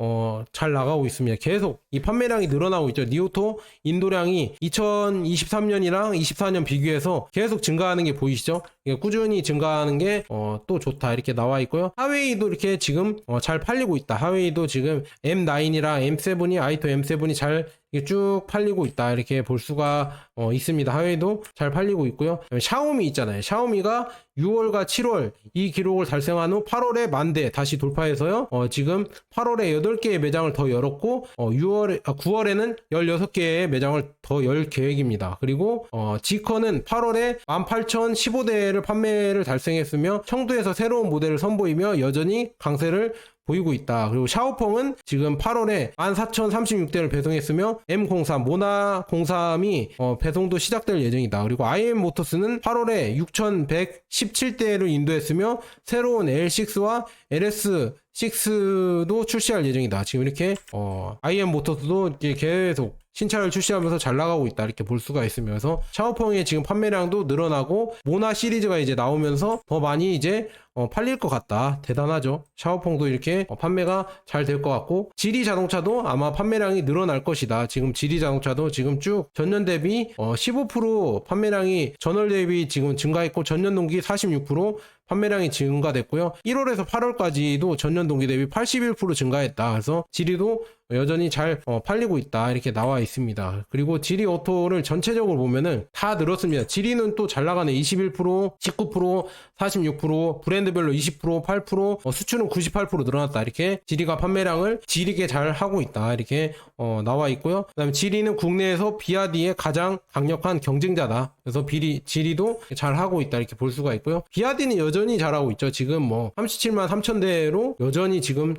잘 나가고 있습니다. 계속 이 판매량이 늘어나고 있죠. 니오토 인도량이 2023년이랑 24년 비교해서 계속 증가하는 게 보이시죠? 꾸준히 증가하는 게 또 좋다. 이렇게 나와 있고요. 하웨이도 이렇게 지금 잘 팔리고 있다. 하웨이도 지금 M9이랑 M7이 i2 M7이 잘 쭉 팔리고 있다. 이렇게 볼 수가 있습니다. 하웨이도 잘 팔리고 있고요. 샤오미 있잖아요. 샤오미가 6월과 7월 이 기록을 달성한 후 8월에 10,000대 다시 돌파해서요. 지금 8월에 8개의 매장을 더 열었고 9월에는 16개의 매장을 더 열 계획입니다. 그리고 지커는 8월에 18,015대를 판매를 달성했으며 청두에서 새로운 모델을 선보이며 여전히 강세를 보이고 있다. 그리고 샤오펑은 지금 8월에 14,036대를 배송했으며 M03 모나 03이 배송도 시작될 예정이다. 그리고 IM모터스는 8월에 6,117대를 인도했으며 새로운 L6와 LS6도 출시할 예정이다. 지금 이렇게 IM모터스도 이제 계속 신차를 출시하면서 잘 나가고 있다 이렇게 볼 수가 있으면서 샤오펑의 지금 판매량도 늘어나고 모나 시리즈가 이제 나오면서 더 많이 이제 팔릴 것 같다. 대단하죠. 샤오펑도 이렇게 판매가 잘 될 것 같고, 지리 자동차도 아마 판매량이 늘어날 것이다. 지금 지리 자동차도 지금 쭉 전년 대비 15% 판매량이 전월 대비 지금 증가했고, 전년 동기 46% 판매량이 증가됐고요. 1월에서 8월까지도 전년 동기 대비 81% 증가했다. 그래서 지리도 여전히 잘 팔리고 있다 이렇게 나와 있습니다. 그리고 지리 오토를 전체적으로 보면은 다 늘었습니다. 지리는 또 잘 나가네. 21%, 19%, 46%, 브랜드별로 20%, 8%, 수출은 98% 늘어났다. 이렇게 지리가 판매량을 지리게 잘 하고 있다 이렇게 나와 있고요. 그다음에 지리는 국내에서 비아디의 가장 강력한 경쟁자다. 그래서 지리도 잘 하고 있다 이렇게 볼 수가 있고요. 비아디는 여전히 잘하고 있죠. 지금 뭐 37만 3천 대로 여전히 지금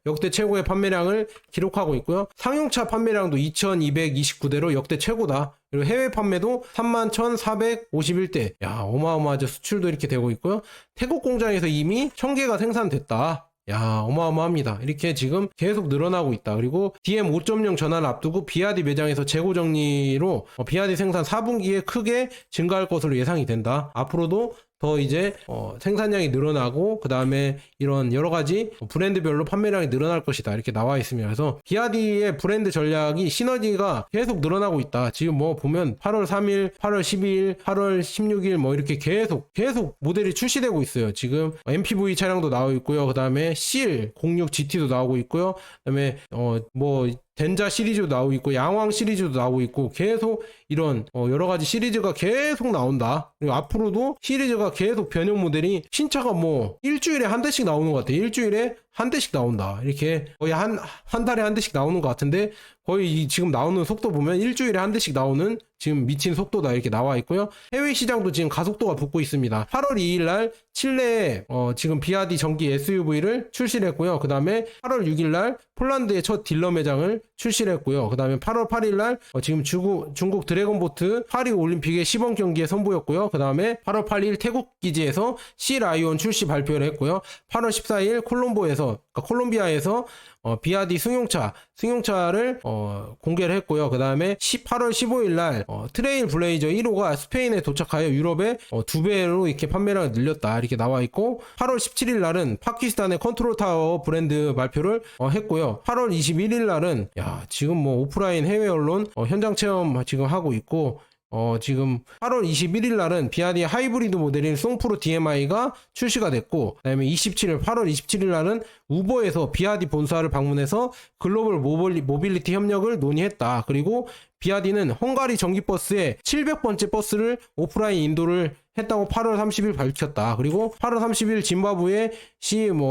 역대 최고의 판매량을 기록하고 있고요. 상용차 판매량도 2229대로 역대 최고다. 그리고 해외 판매도 31,451대. 야, 어마어마하죠. 수출도 이렇게 되고 있고요. 태국 공장에서 이미 1000개가 생산됐다. 야, 어마어마합니다. 이렇게 지금 계속 늘어나고 있다. 그리고 DM 5.0 전환을 앞두고 비아디 매장에서 재고 정리로 비아디 생산 4분기에 크게 증가할 것으로 예상이 된다. 앞으로도 더 이제 생산량이 늘어나고, 그 다음에 이런 여러가지 브랜드별로 판매량이 늘어날 것이다 이렇게 나와 있습니다. 그래서 비아디의 브랜드 전략이 시너지가 계속 늘어나고 있다. 지금 뭐 보면 8월 3일, 8월 12일, 8월 16일 뭐 이렇게 계속 모델이 출시되고 있어요. 지금 MPV 차량도 나오고 있고요. 그 다음에 CL 06 GT도 나오고 있고요. 그 다음에 뭐 덴자 시리즈도 나오고 있고, 양왕 시리즈도 나오고 있고, 계속 이런 여러가지 시리즈가 계속 나온다. 그리고 앞으로도 시리즈가 계속 변형 모델이, 신차가 뭐 일주일에 한 대씩 나오는 것 같아요. 일주일에 한 대씩 나온다. 이렇게 거의 한 달에 한 대씩 나오는 것 같은데, 거의 지금 나오는 속도 보면 일주일에 한 대씩 나오는 지금 미친 속도다 이렇게 나와 있고요. 해외 시장도 지금 가속도가 붙고 있습니다. 8월 2일 날 칠레에 지금 비아디 전기 SUV를 출시를 했고요. 그 다음에 8월 6일 날 폴란드의 첫 딜러 매장을 출시를 했고요. 그 다음에 8월 8일 날 지금 중국 드래곤보트 파리 올림픽의 시범 경기에 선보였고요. 그 다음에 8월 8일 태국 기지에서 C 라이온 출시 발표를 했고요. 8월 14일 콜롬비아에서 비아디 승용차를 공개를 했고요. 그 다음에 8월 15일 날 트레일 블레이저 1호가 스페인에 도착하여 유럽에 2배로 이렇게 판매량을 늘렸다 이렇게 나와 있고, 8월 17일 날은 파키스탄의 컨트롤 타워 브랜드 발표를 했고요. 8월 21일 날은 지금 뭐 오프라인 해외 언론 현장 체험 지금 하고 있고, 지금 8월 21일 날은 비아디 하이브리드 모델인 송프로 DMI가 출시가 됐고, 그 다음에 8월 27일 날은 우버에서 비아디 본사를 방문해서 글로벌 모빌리티 협력을 논의했다. 그리고 비아디는 헝가리 전기버스의 700번째 버스를 오프라인 인도를 했다고 8월 30일 밝혔다. 그리고 8월 30일 짐바브웨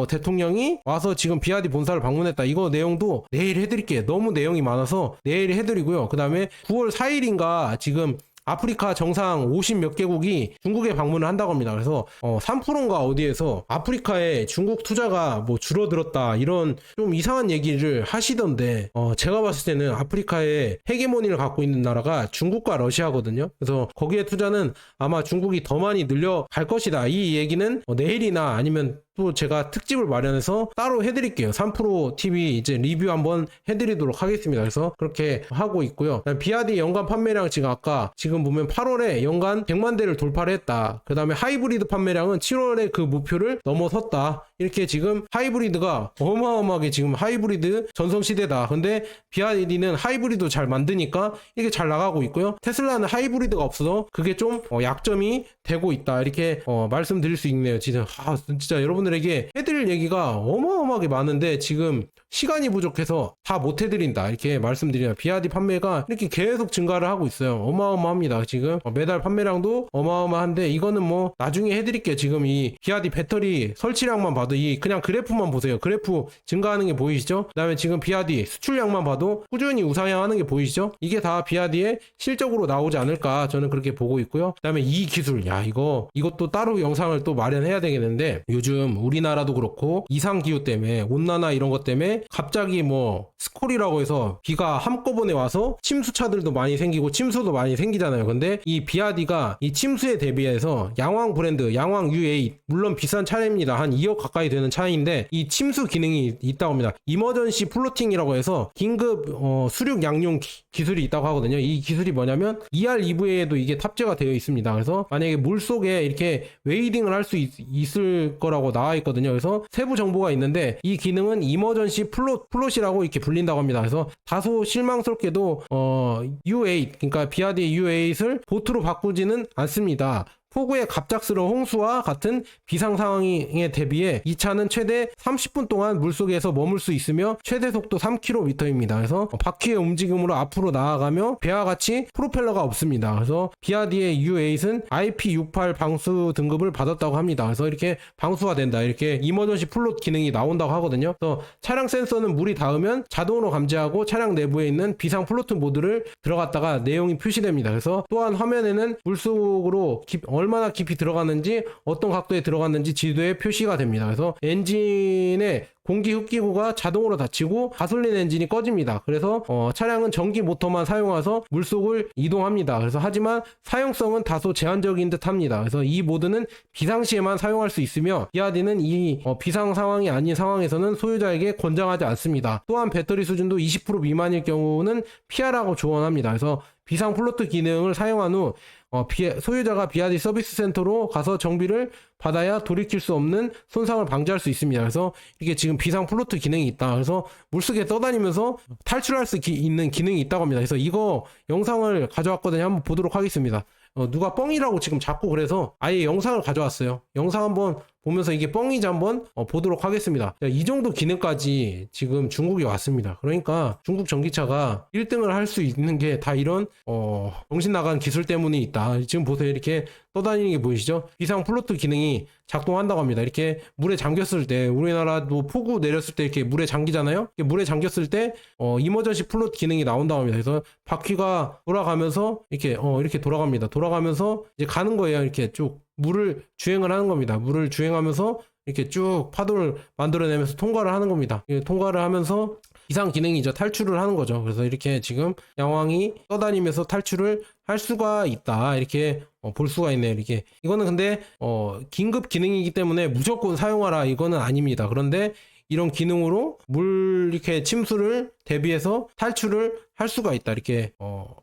대통령이 와서 지금 비아디 본사를 방문했다. 이거 내용도 내일 해드릴게요. 너무 내용이 많아서 내일 해드리고요. 그 다음에 9월 4일인가 지금 아프리카 정상 50 몇 개국이 중국에 방문을 한다고 합니다. 그래서 3%인가 어디에서 아프리카에 중국 투자가 뭐 줄어들었다 이런 좀 이상한 얘기를 하시던데, 제가 봤을 때는 아프리카에 헤게모니를 갖고 있는 나라가 중국과 러시아거든요. 그래서 거기에 투자는 아마 중국이 더 많이 늘려갈 것이다. 이 얘기는 내일이나 아니면 또 제가 특집을 마련해서 따로 해드릴게요. 3프로 TV 이제 리뷰 한번 해드리도록 하겠습니다. 그래서 그렇게 하고 있고요. 비아디 연간 판매량 지금 보면 8월에 연간 100만 대를 돌파를 했다. 그 다음에 하이브리드 판매량은 7월에 그 목표를 넘어섰다. 이렇게 지금 하이브리드가 어마어마하게 지금 하이브리드 전성시대다. 근데 비아디는 하이브리드 잘 만드니까 이게 잘 나가고 있고요. 테슬라는 하이브리드가 없어서 그게 좀 약점이 되고 있다. 이렇게 말씀드릴 수 있네요. 진짜 여러분들에게 해드릴 얘기가 어마어마하게 많은데 지금 시간이 부족해서 다 못 해드린다 이렇게 말씀드리면, 비아디 판매가 이렇게 계속 증가를 하고 있어요. 어마어마합니다. 지금 매달 판매량도 어마어마한데, 이거는 뭐 나중에 해드릴게요. 지금 이 비아디 배터리 설치량만 봐도 그냥 그래프만 보세요. 그래프 증가하는 게 보이시죠? 그 다음에 지금 비아디 수출량만 봐도 꾸준히 우상향하는 게 보이시죠? 이게 다 비아디의 실적으로 나오지 않을까 저는 그렇게 보고 있고요. 그 다음에 이 기술, 이것도 따로 영상을 또 마련해야 되겠는데, 요즘 우리나라도 그렇고 이상기후 때문에, 온난화 이런 것 때문에 갑자기 스콜이라고 해서 비가 한꺼번에 와서 침수차들도 많이 생기고 침수도 많이 생기잖아요. 있잖아요. 근데 이 비아디가 이 침수에 대비해서 양왕 브랜드, 양왕 U8 물론 비싼 차량입니다. 한 2억 가까이 되는 차량인데 이 침수 기능이 있다고 합니다. 이머전시 플로팅이라고 해서 긴급 수륙 양용 기술이 있다고 하거든요. 이 기술이 뭐냐면 ER-EV에도 이게 탑재가 되어 있습니다. 그래서 만약에 물속에 이렇게 웨이딩을 할 수 있을 거라고 나와 있거든요. 그래서 세부 정보가 있는데 이 기능은 이머전시 플롯이라고 이렇게 불린다고 합니다. 그래서 다소 실망스럽게도 U8 그러니까 비아디 U8을 보트로 바꾸지는 않습니다. 폭우의 갑작스러운 홍수와 같은 비상 상황에 대비해 이 차는 최대 30분 동안 물속에서 머물 수 있으며 최대 속도 3km입니다. 그래서 바퀴의 움직임으로 앞으로 나아가며 배와 같이 프로펠러가 없습니다. 그래서 비아디의 U8은 IP68 방수 등급을 받았다고 합니다. 그래서 이렇게 방수가 된다. 이렇게 이머전시 플롯 기능이 나온다고 하거든요. 그래서 차량 센서는 물이 닿으면 자동으로 감지하고 차량 내부에 있는 비상 플로트 모드를 들어갔다가 내용이 표시됩니다. 그래서 또한 화면에는 물속으로 얼마나 깊이 들어갔는지 어떤 각도에 들어갔는지 지도에 표시가 됩니다. 그래서 엔진의 공기 흡기구가 자동으로 닫히고 가솔린 엔진이 꺼집니다. 그래서 차량은 전기 모터만 사용해서 물속을 이동합니다. 그래서 하지만 사용성은 다소 제한적인 듯 합니다. 그래서 이 모드는 비상시에만 사용할 수 있으며 비아디는 이 비상 상황이 아닌 상황에서는 소유자에게 권장하지 않습니다. 또한 배터리 수준도 20% 미만일 경우는 피하라고 조언합니다. 그래서 비상 플로트 기능을 사용한 후 소유자가 비아디 서비스 센터로 가서 정비를 받아야 돌이킬 수 없는 손상을 방지할 수 있습니다. 그래서 이게 지금 비상 플로트 기능이 있다. 그래서 물속에 떠다니면서 탈출할 수 있는 기능이 있다고 합니다. 그래서 이거 영상을 가져왔거든요. 한번 보도록 하겠습니다. 누가 뻥이라고 지금 자꾸 그래서 아예 영상을 가져왔어요. 영상 한번 보면서 이게 뻥이지 한번 보도록 하겠습니다. 이 정도 기능까지 지금 중국이 왔습니다. 그러니까 중국 전기차가 1등을 할 수 있는 게 다 이런 정신 나간 기술 때문에 있다. 지금 보세요. 이렇게 떠다니는 게 보이시죠? 비상 플로트 기능이 작동한다고 합니다. 이렇게 물에 잠겼을 때 우리나라도 폭우 내렸을 때 이렇게 물에 잠기잖아요. 이렇게 물에 잠겼을 때 이머전시 플로트 기능이 나온다고 합니다. 그래서 바퀴가 돌아가면서 이렇게 돌아갑니다. 돌아가면서 이제 가는 거예요. 이렇게 쭉 물을 주행을 하는 겁니다. 물을 주행하면서 이렇게 쭉 파도를 만들어내면서 통과를 하는 겁니다. 통과를 하면서 비상 기능이죠. 탈출을 하는 거죠. 그래서 이렇게 지금 양왕이 떠다니면서 탈출을 할 수가 있다. 이렇게 볼 수가 있네요. 이렇게 이거는 근데 긴급 기능이기 때문에 무조건 사용하라 이거는 아닙니다. 그런데 이런 기능으로 물 이렇게 침수를 대비해서 탈출을 할 수가 있다. 이렇게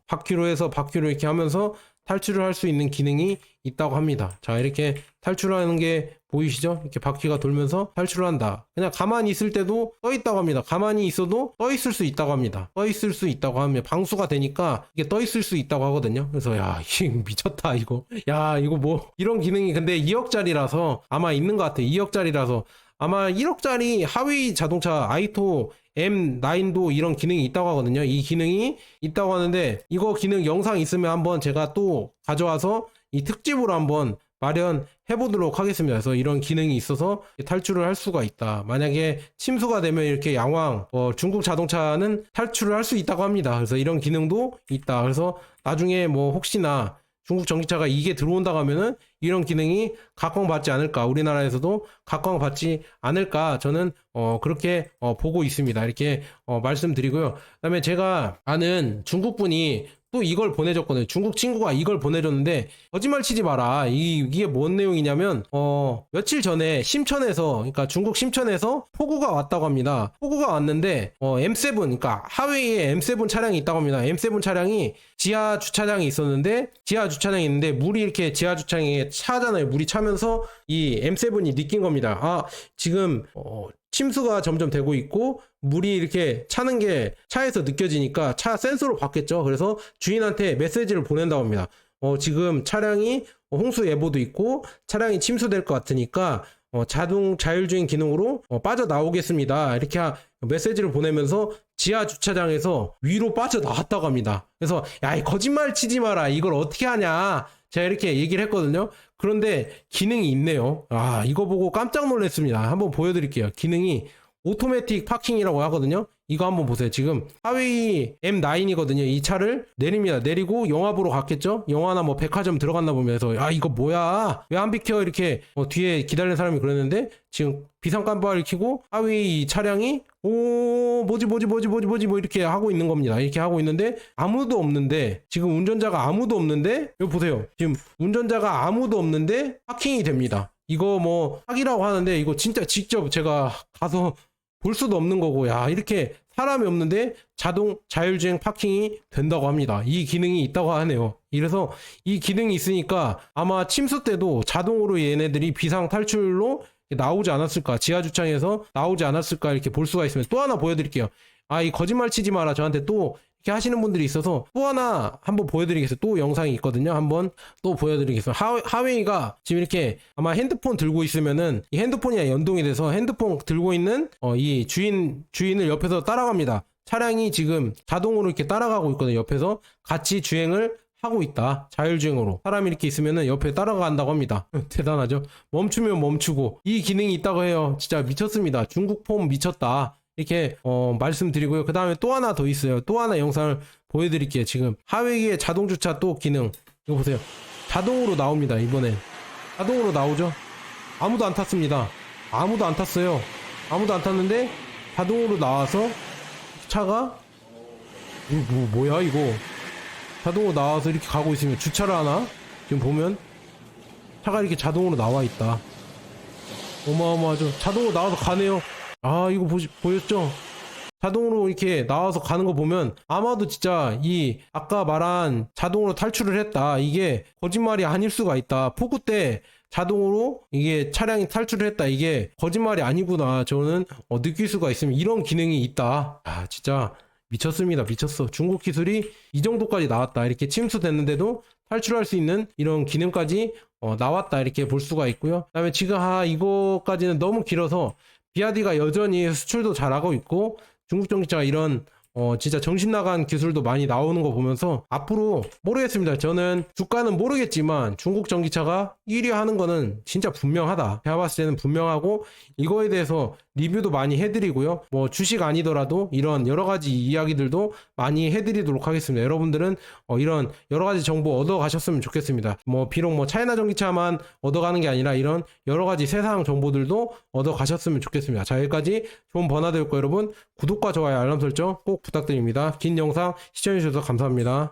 바퀴로 해서 바퀴로 이렇게 하면서 탈출을 할 수 있는 기능이 있다고 합니다. 자, 이렇게 탈출하는 게 보이시죠? 이렇게 바퀴가 돌면서 탈출을 한다. 그냥 가만히 있을 때도 떠 있다고 합니다. 가만히 있어도 떠 있을 수 있다고 합니다. 떠 있을 수 있다고 하면 방수가 되니까 이게 떠 있을 수 있다고 하거든요. 그래서 야, 이거 미쳤다 이거. 야, 이거 뭐 이런 기능이 근데 2억짜리라서 아마 있는 것 같아. 2억짜리라서 아마 1억짜리 하위 자동차 아이토 M9도 이런 기능이 있다고 하거든요. 이 기능이 있다고 하는데 이거 기능 영상 있으면 한번 제가 또 가져와서 이 특집으로 한번 마련해 보도록 하겠습니다. 그래서 이런 기능이 있어서 탈출을 할 수가 있다. 만약에 침수가 되면 이렇게 양왕 중국 자동차는 탈출을 할 수 있다고 합니다. 그래서 이런 기능도 있다. 그래서 나중에 뭐 혹시나 중국 전기차가 이게 들어온다고 하면은 이런 기능이 각광받지 않을까, 우리나라에서도 각광받지 않을까, 저는 그렇게 보고 있습니다. 이렇게 말씀드리고요. 그다음에 제가 아는 중국 분이 또 이걸 보내줬거든요. 중국 친구가 이걸 보내줬는데 거짓말 치지 마라. 이게 뭔 내용이냐면 며칠 전에 심천에서, 그러니까 중국 심천에서 폭우가 왔다고 합니다. 폭우가 왔는데 M7, 그러니까 하웨이에 M7 차량이 있다고 합니다. M7 차량이 지하 주차장이 있었는데, 지하 주차장이 있는데 물이 이렇게 지하 주차장에 차잖아요. 물이 차면서 이 M7이 느낀 겁니다. 아, 지금 침수가 점점 되고 있고 물이 이렇게 차는 게 차에서 느껴지니까 차 센서로 받겠죠. 그래서 주인한테 메시지를 보낸다고 합니다. 지금 차량이 홍수 예보도 있고 차량이 침수될 것 같으니까 자동 자율주행 기능으로 빠져나오겠습니다. 이렇게 메시지를 보내면서 지하 주차장에서 위로 빠져나왔다고 합니다. 그래서 야, 거짓말 치지 마라. 이걸 어떻게 하냐. 제가 이렇게 얘기를 했거든요. 그런데 기능이 있네요. 아, 이거 보고 깜짝 놀랐습니다. 한번 보여드릴게요. 기능이 오토매틱 파킹이라고 하거든요. 이거 한번 보세요. 지금 하웨이 M9이거든요. 이 차를 내립니다. 내리고 영화 보러 갔겠죠? 영화나 뭐 백화점 들어갔나 보면서 아 이거 뭐야? 왜 안 비켜? 이렇게 뒤에 기다리는 사람이 그랬는데 지금 비상 깜빡이를 켜고 하웨이 차량이 오 뭐지 뭐 이렇게 하고 있는 겁니다. 이렇게 하고 있는데 아무도 없는데 지금 운전자가 아무도 없는데 여기 보세요. 지금 운전자가 아무도 없는데 파킹이 됩니다. 이거 뭐 사기라고 하는데 이거 진짜 직접 제가 가서 볼 수도 없는 거고 야 이렇게 사람이 없는데 자동 자율주행 파킹이 된다고 합니다. 이 기능이 있다고 하네요. 이래서 이 기능이 있으니까 아마 침수 때도 자동으로 얘네들이 비상 탈출로 나오지 않았을까, 지하 주차장에서 나오지 않았을까 이렇게 볼 수가 있으면 또 하나 보여드릴게요. 아 이 거짓말 치지 마라 저한테 또 이렇게 하시는 분들이 있어서 또 하나 한번 보여드리겠어요. 또 영상이 있거든요. 한번 또 보여드리겠어요. 하웨이가 지금 이렇게 아마 핸드폰 들고 있으면은 이 핸드폰이랑 연동이 돼서 핸드폰 들고 있는 이 주인을 옆에서 따라갑니다. 차량이 지금 자동으로 이렇게 따라가고 있거든요. 옆에서 같이 주행을 하고 있다. 자율주행으로 사람이 이렇게 있으면은 옆에 따라간다고 합니다. 대단하죠. 멈추면 멈추고 이 기능이 있다고 해요. 진짜 미쳤습니다. 중국 폼 미쳤다. 이렇게 말씀드리고요. 그 다음에 또 하나 더 있어요. 또 하나 영상을 보여드릴게요. 지금 하웨이의 자동주차 또 기능 이거 보세요. 자동으로 나옵니다. 이번엔 자동으로 나오죠. 아무도 안 탔습니다. 아무도 안 탔어요. 아무도 안 탔는데 자동으로 나와서 차가 이거 뭐야 이거 자동으로 나와서 이렇게 가고 있으면 주차를 하나? 지금 보면 차가 이렇게 자동으로 나와 있다. 어마어마하죠. 자동으로 나와서 가네요. 아 이거 보였죠? 자동으로 이렇게 나와서 가는 거 보면 아마도 진짜 이 아까 말한 자동으로 탈출을 했다. 이게 거짓말이 아닐 수가 있다. 폭우 때 자동으로 이게 차량이 탈출을 했다. 이게 거짓말이 아니구나. 저는 느낄 수가 있으면 이런 기능이 있다. 아 진짜 미쳤습니다. 미쳤어. 중국 기술이 이 정도까지 나왔다. 이렇게 침수됐는데도 탈출할 수 있는 이런 기능까지 나왔다. 이렇게 볼 수가 있고요. 그다음에 지금 이거까지는 너무 길어서 비아디가 여전히 수출도 잘하고 있고 중국 전기차가 이런 진짜 정신 나간 기술도 많이 나오는 거 보면서 앞으로 모르겠습니다. 저는 주가는 모르겠지만 중국 전기차가 1위 하는 거는 진짜 분명하다. 제가 봤을 때는 분명하고 이거에 대해서 리뷰도 많이 해드리고요. 뭐 주식 아니더라도 이런 여러 가지 이야기들도 많이 해드리도록 하겠습니다. 여러분들은 이런 여러 가지 정보 얻어 가셨으면 좋겠습니다. 뭐 비록 뭐 차이나 전기차만 얻어가는 게 아니라 이런 여러 가지 세상 정보들도 얻어 가셨으면 좋겠습니다. 자 여기까지 좋은 버나드였고 여러분 구독과 좋아요 알람 설정 꼭 부탁드립니다. 긴 영상 시청해주셔서 감사합니다.